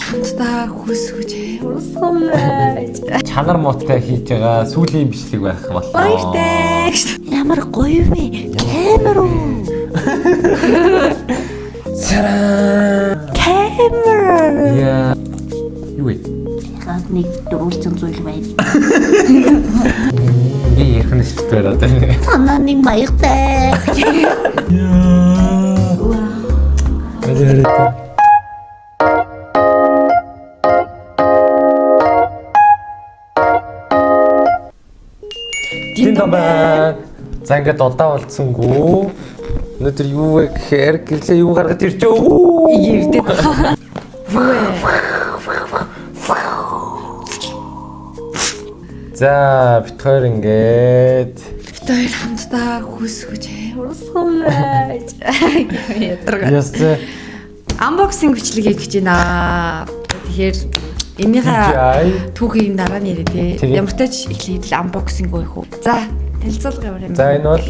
Хамтдаа хүсгэж урсгал. Чанар муутай хийж байгаа сүүлийн бичлэг байх боллоо. Баяртай. Ямар гоё вэ? Камер уу? Камер. Яа. Юу вэ? Нэг дөрвөлцөн зүйл байна. Би ярих шилтээр одоо. Санаа нэг баяртай. Яа. Баяртай. Тинтабаа. За ингээд удаа болцсонгүй. Өнөөдөр юу вэ гэхээр гэлээ юу гаргаж ирч өө. Ивдээ. За бит хоёр ингээд Хоёр хамтдаа хүсгэж урсгал. Ядарга. ясэ Unboxing бичлэгийг хийж байна. Тэгэхээр энийхээ түүхийн дараа нь яриа тий. Ямар ч тач эхлээд л unboxing гоох уу. За, танилцуулга яваа юм. За энэ бол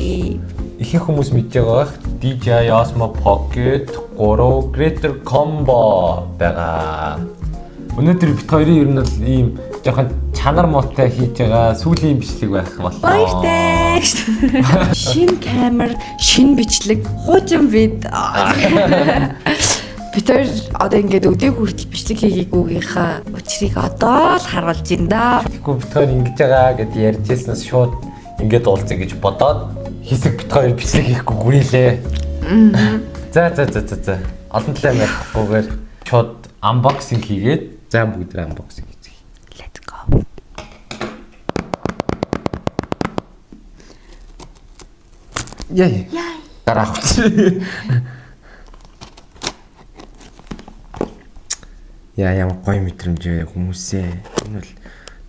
ихэнх хүмүүс мэдж байгаа бах DJI Osmo Pocket 3 Greater Combo байгаа. Өнөөдөр бит хоёрын ер нь бол ийм жоохон чанар муутай хийж байгаа сүүлийн бичлэг байх боллоо. Баяртай. Шинэ камер, шинэ бичлэг, хуучин вид. Бид хоёр одоо ингээд өдөө хүртэл бичлэг хийгээгүйгийнхаа учрыг одоо л харуулж байна да. Тэгэхгүй бит хоёр ингэж байгаа гэд ярьжсэнээс шууд ингээд уулзъя гэж бодоод хэсэг бит хоёр бичлэг хийхгүй гүрэлээ. За. Олон талаа ярихгүйгээр шууд unboxing хийгээд за бүгдээ unboxing хийцгээе. Let's go. Яй. Дараах. Яа ямар гоё мэдрэмж вэ хүмүүсээ. Энэ бол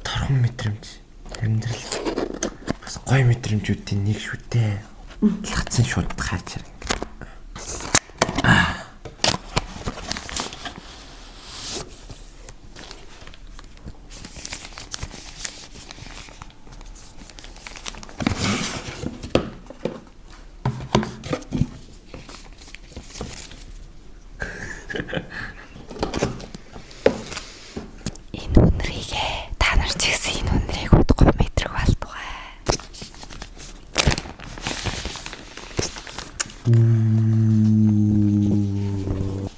торхон мэдрэмж. Амьдрал бас гоё мэдрэмжүүдийн нэг шүү дээ. Лацсан шууд хаач.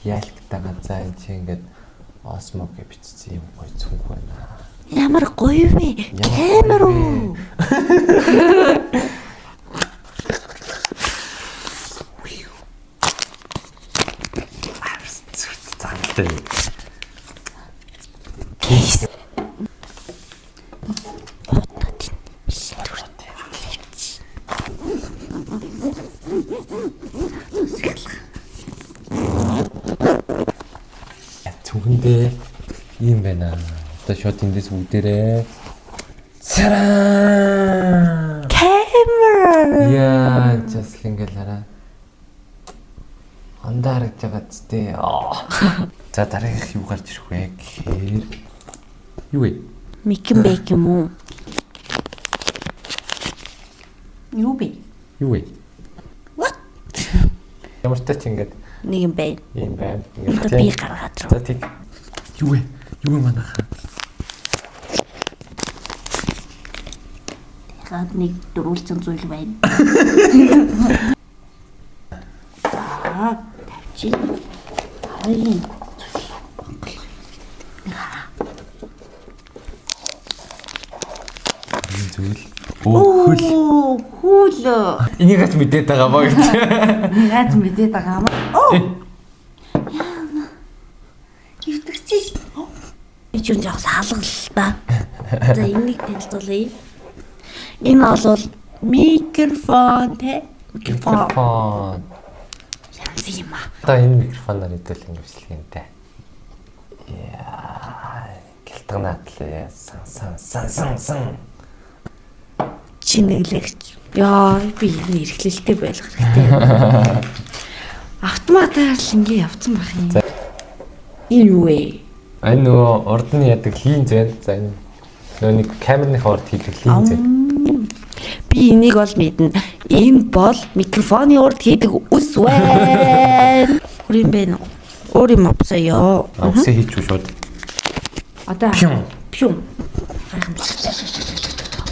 Яалтайгаа за энэ чи ингээд Osmo гэж бичсэн юм гоё цүнх байна. Ямар гоё вэ? Камер уу? Загтай. Цүгэндээ ийм байна. Одоо шууд эндээс бүгдээрээ цараа. Камер. Яа, just ингээд хараа. Андаа харагдаж байгаа зү. За дараагийнх юу гарч ирэх вэ гэхээр юу вэ? Микэн бэк юм уу? Юу бэ? Юу вэ? What? Ямар ч тач ингээд Нэг юм байна. ийм байна. Одоо би гаргаад руу. За тийм. Юу вэ? Юу юм манайха? Гад нэг дөрвөлцөн зүйл байна. Тавьчих. Ай. Зүйл. Хөл. Хөл. Энийг ч мэдээд байгаа маа гэж. Наад мэдээд байгаа юм. Ивдэгчээ. Би ч юм яг салгал та. За энийг танилцуулъя. Энэ бол микрофон те. Микрофон. Янз юм аа. Одоо энэ микрофоноор хэдүүл ингэвчлэгэнтэй. Яа. Гэлтгнаатлаа. Сан. Чинэглэгч. Яа, би энэ эрхлэлтэй байх хэрэгтэй. Автоматар л ингэ явцсан байх юм. Энэ юу вэ? Энэ нөгөө урд нь ядаг линз байна. За энэ нөгөө нэг камерных урд хийдэг линз байна. Би энийг бол мэднэ. Энэ бол микрофоны урд хийдэг ус байна. давхар юм бэ нэ. Өөр юм авсаяа. Авсан хийчихв шууд. Одоо пиум.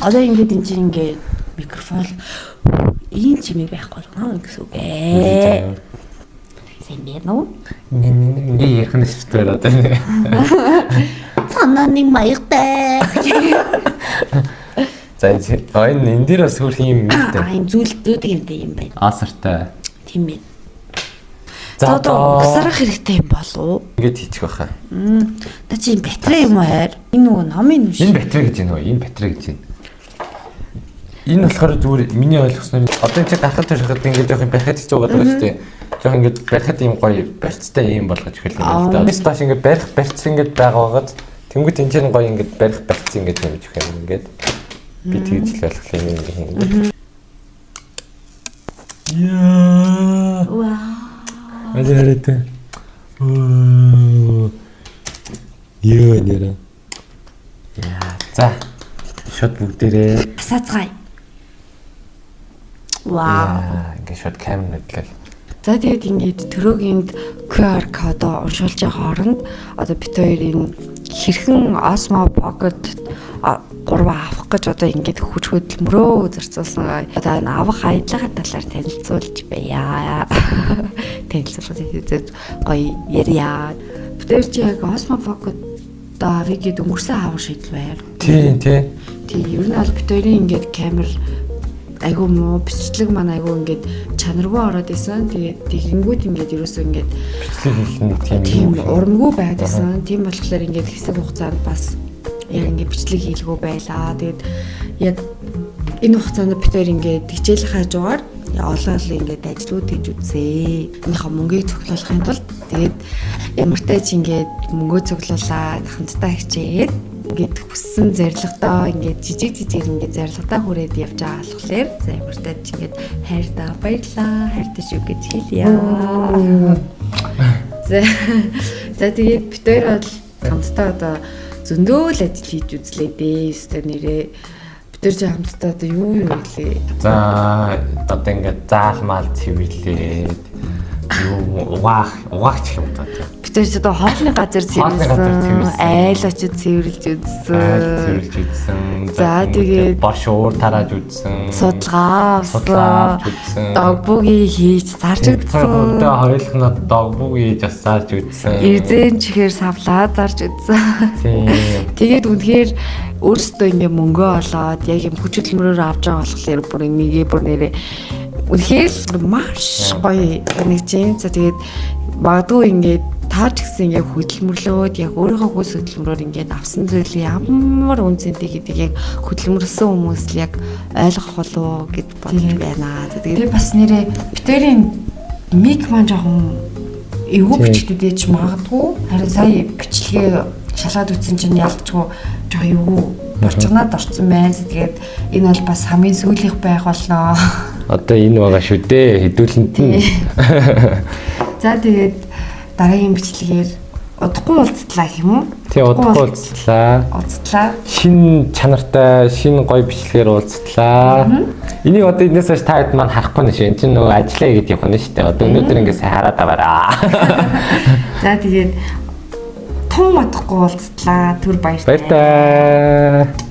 Одоо ингээд энэ чинь ингээд микрофон ийм чимээ байхгүй байна гэсэн үг ээ. Сэмбэ нөө. Ингээ ярих нь шүү дээ одоо. Цанаа нэг маягтай. За энэ дээр бас хөрх юм дээ. Энэ зүйлүүд юм байна. Асартай. Тийм ээ. За одоо угсарах хэрэгтэй юм болов уу? Ингээд хийчих байхаа. Та чи энэ батарей юм уу хайр? Энэ нөгөө номын юм шиг. Энэ батарей гэж байна уу? Энэ батарей гэж байна. Энэ болохоор зүгээр миний ойлгосноор одоо энэ гарахад төрөхөд ингээд жоох юм барихад хэцүү байгаа шүү дээ. Жоох ингээд барихад юм гоё барьцтай юм болгож эхэлнэ л да. Тэс тааш ингээд барих барьц ингээд байгаагаад тэнгуут энэ чинь гоё ингээд барих барьц ингээд юм жих юм ингээд би тэгж л ойлгох юм ингээд. Яа. Вау. Алиарэ. Ёо нэрэ. Яа. За. Шот бүгдээрээ Асаацгай. Вау. Ингээд шот камер нэтлээ. За тэгээд ингээд төрөөгийн QR кодоо уншуулж байгаа хооронд одоо бит хоёрын хэрхэн Osmo Pocket 3 авах гэж одоо ингээд хүч хөдөлмөрөө зарцуулсан. Одоо энэ авах аяллагын талаар танилцуулж байя. Танилцуулгад гоё ярья. Бит хоёр чи яг Osmo Pocket авыг гээд өнгөрсөн авах шийдэл байр. Тийм. Тийм ер нь бол бит хоёрын ингээд камер айгуу муу бичлэг маань айгуу ингээд чанаргүй ороод исэн. Тэгээд тэгэнгүүт ингээд ерөөсөө ингээд бичлэг хийх нэг тийм урамгүй байдсан. Тийм болохоор ингээд хэсэг хугацаанд бас яг ингээд бичлэг хийлгүү байлаа. Тэгээд яг энэ хугацаанд бид хоёр ингээд хичээл хаажгаар олол ингээд ажлууд хийж үзье. Энийхээ мөнгийг цуглуулахын тулд тэгээд ямар ч тач ингээд мөнгөө цуглуулаад хамтдаа хичээд ингээд хүссэн зорилгодоо ингээд жижиг ингээд зорилгодоо хүрээд явж байгаа болохоор за ямар ч тач ингээд хайртаа баярлаа. Хайртай шүү гэж хэлье. За тэгээд бид хоёр бол хамтдаа одоо зөндөө л ажил хийж үзлээ дээ. Өстой нэрээ бид нар ч хамтдаа одоо юу хийлээ. За одоо ингээд заалмал цэвэрлээд юу угаагч юм даа. Бид нар ч одоо хоолны газар цэвэрлсэн, айл очиж цэвэрлж үзсэн. За тэгээд бош уур тарааж үзсэн. Судалгаа үзсэн. Догбугийн хийж зарж үзсэн. Өдөө хоёулахнаа догбуг хийж бас зарж үзсэн. Эрзэн чихээр савлаа зарж үзсэн. Тийм. Тэгээд үнэхээр өөрөөсөө ингээ мөнгөө олоод яг юм хүч хөдөлмөрөөр авч байгаа болохоор бүр нэгээ бүр нэрээ үнэхээр маш гоё нэг чинь. За тэгээд магадгүй ингээд таарч гисэн яг хөдөлмөрлөөд яг өөрийнхөө хүйс хөдөлмөрөөр ингээд авсан зүйлийг ямар үнцэнтэй гэдэг яг хөдөлмөрсөн хүмүүс л яг ойлгох болов гэд бодож байна. Тэгээд бас нэрээ битэрийн мик маань жоохон эвгүй бичлэгдээд ч магадгүй. Харин сая бичлэгээ шалгаад үтсэн чинь ялцгүй жоохон эвгүй борчгоноод орсон байна. Тэгээд энэ бол бас хамгийн сүүлийнх байх болноо. Одоо энэ байгаа шүү дээ. Хэдүүлэнт нь. За тэгээд дараагийн бичлэгээр удахгүй уулзтлаа гэх юм уу? Тий, удахгүй уулзтлаа. Шинэ чанартай, шинэ гоё бичлэгээр уулзтлаа. Энийг одоо энэс хойш та хэд маань харахгүй нь шүү. Энд чинь нөгөө ажиллаа гэдэг явах нь шүү дээ. Одоо өнөөдөр ингэ сайн хараад аваараа. За тэгээд тун удахгүй уулзтлаа. Түр баяртай. Баяртай.